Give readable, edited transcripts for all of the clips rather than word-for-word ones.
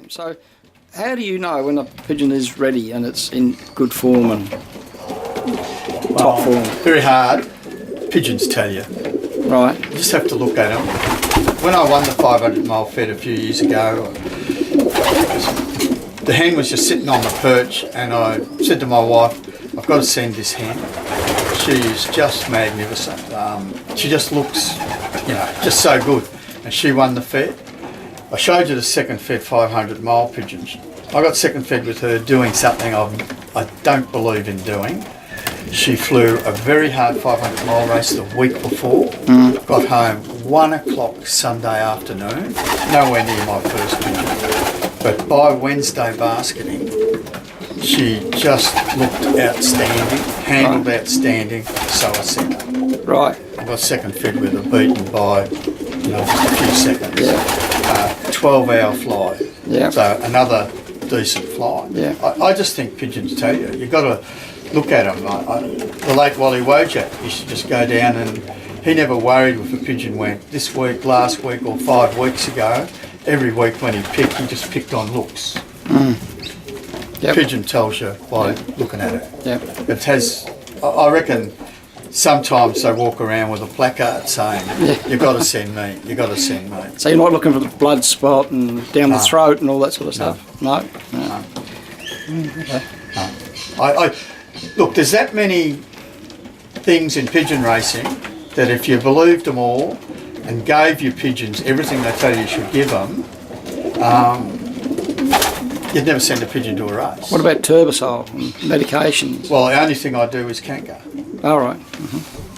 So, how do you know when a pigeon is ready and it's in good form and top form? Very hard. Pigeons tell you. Right. You just have to look at them. When I won the 500 mile fed a few years ago, the hen was just sitting on the perch, and I said to my wife, I've got to send this hen. She's just magnificent. She just looks, just so good. And she won the fed. I showed you the second fed 500 mile pigeons. I got second fed with her doing something I don't believe in doing. She flew a very hard 500 mile race the week before, got home 1 o'clock Sunday afternoon, nowhere near my first pigeon. But by Wednesday basketing, she just looked outstanding, handled outstanding, so I sent her. Right. I got second fed with her, beaten by just a few seconds. Yeah. 12-hour fly. Yeah. So another decent fly. Yeah. I just think pigeons tell you. You've got to look at them. The late Wally Wojak used to just go down, and he never worried if a pigeon went this week, last week or 5 weeks ago. Every week when he picked, he just picked on looks. Yep. Pigeon tells you by looking at it. Yep. It has, I reckon, sometimes they walk around with a placard saying, you've got to send me, you've got to send me. So you're not looking for the blood spot and down the throat and all that sort of stuff? No? No. Okay. Look, there's that many things in pigeon racing that if you believed them all and gave your pigeons everything they tell you should give them, you'd never send a pigeon to a race. What about turbosol and medications? Well, the only thing I do is canker. All right.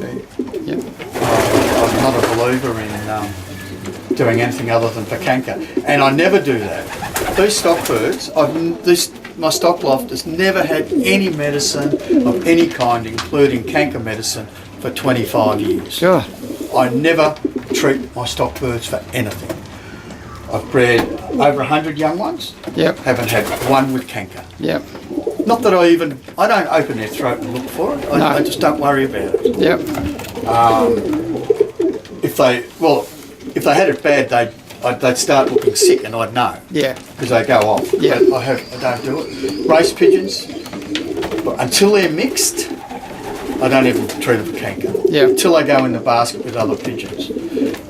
Yep. I'm not a believer in doing anything other than for canker, and I never do that. These stock birds, my stock loft has never had any medicine of any kind, including canker medicine, for 25 years. Sure. I never treat my stock birds for anything. I've bred over 100 young ones. Yep. Haven't had one with canker. Yep. Not that I don't open their throat and look for it. I just don't worry about it. Yep. If they had it bad, they'd start looking sick, and I'd know. Yeah. Because they go off. Yeah. But I don't do it. Race pigeons, until they're mixed, I don't even treat them for canker. Yeah. Until I go in the basket with other pigeons.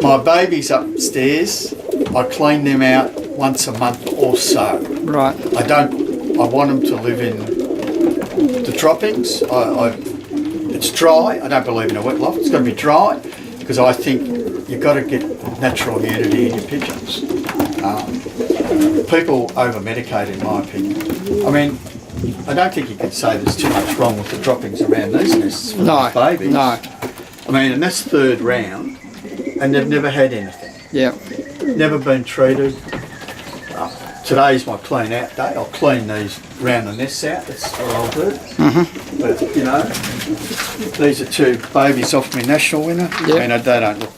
My babies upstairs, I clean them out once a month or so. Right. I want them to live in the droppings. It's dry. I don't believe in a wet loft. It's got to be dry, because I think you've got to get natural immunity in your pigeons. People over-medicate, in my opinion. I mean, I don't think you can say there's too much wrong with the droppings around these nests for these babies. No. I mean, and that's third round, and they've never had anything. Yeah. Never been treated. Today's my clean out day. I'll clean these round the nests out. That's what I'll do. But these are two babies off my national winner. Yep. I mean, they don't look.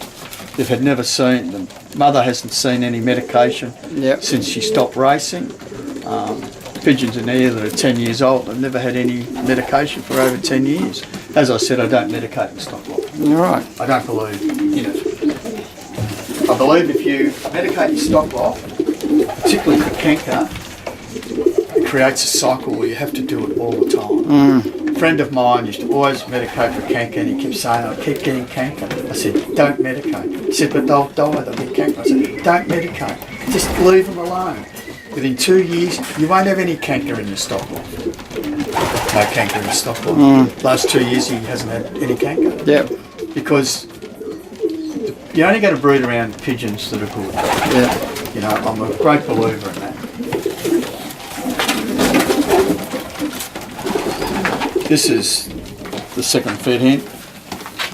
They've never seen. The mother hasn't seen any medication since she stopped racing. Pigeons in there that are 10 years old have never had any medication for over 10 years. As I said, I don't medicate the stock loft. You're right. I don't believe in it. I believe if you medicate your stock loft, particularly for canker, it creates a cycle where you have to do it all the time. A friend of mine used to always medicate for canker, and he kept saying, I keep getting canker. I said, don't medicate. He said, but they'll die, they'll get canker. I said, don't medicate, just leave them alone. Within 2 years, you won't have any canker in your stock loft. No canker in the stock loft. Last 2 years, he hasn't had any canker. Yep. Because you're only going to breed around pigeons that are good. Yeah. I'm a great believer in that. This is the second fed hen.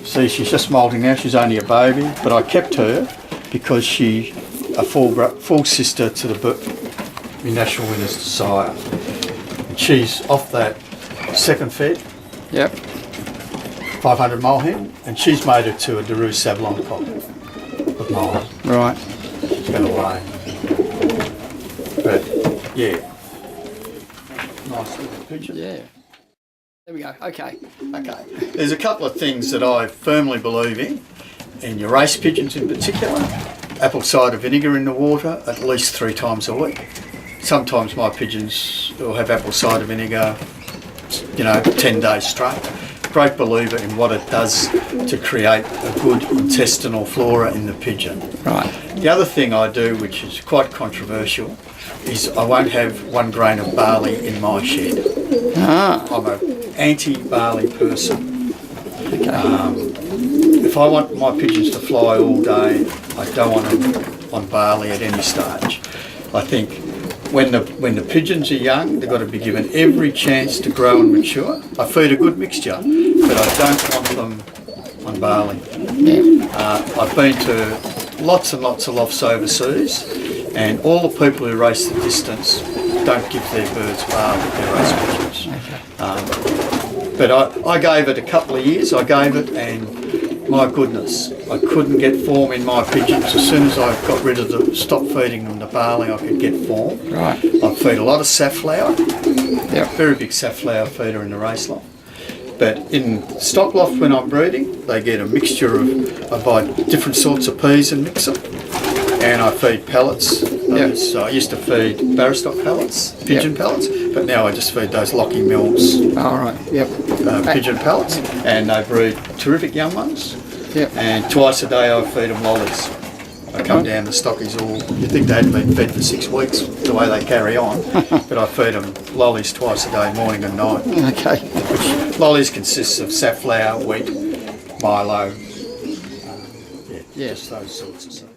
See, she's just moulting now. She's only a baby, but I kept her because she's a full sister to the National Winners sire. And she's off that second fed. Yep. 500 mile hen, and she's made it to a Daru Savalon cock of mine. Right. She's got away. But yeah, nice little pigeon. Yeah. There we go. Okay. Okay. There's a couple of things that I firmly believe in your race pigeons in particular. Apple cider vinegar in the water at least 3 times a week. sometimes my pigeons will have apple cider vinegar, 10 days straight. Great believer in what it does to create a good intestinal flora in the pigeon. Right. The other thing I do, which is quite controversial, is I won't have 1 grain of barley in my shed. I'm an anti-barley person. If I want my pigeons to fly all day, I don't want them on barley at any stage. I think when the pigeons are young, they've got to be given every chance to grow and mature. I feed a good mixture, but I don't want them on barley. I've been to lots and lots of lofts overseas, and all the people who race the distance don't give their birds barley, their race pigeons. But I gave it a couple of years, and my goodness, I couldn't get form in my pigeons. As soon as I got rid of stopped feeding them the barley, I could get form. Right. I feed a lot of safflower. Yep. Very big safflower feeder in the race loft. But in stock loft when I'm breeding, they get a mixture of, I buy different sorts of peas and mix them. And I feed pellets. So I used to feed Barrostock pellets, pigeon pellets, but now I just feed those Lockie Mills All right. Yep. pigeon pellets, and they breed terrific young ones. Yep. And twice a day I feed them lollies. I come down, the stockies all, you'd think they hadn't been fed for 6 weeks, the way they carry on, but I feed them lollies twice a day, morning and night. Okay. Which lollies consists of safflower, wheat, Milo, just those sorts of stuff.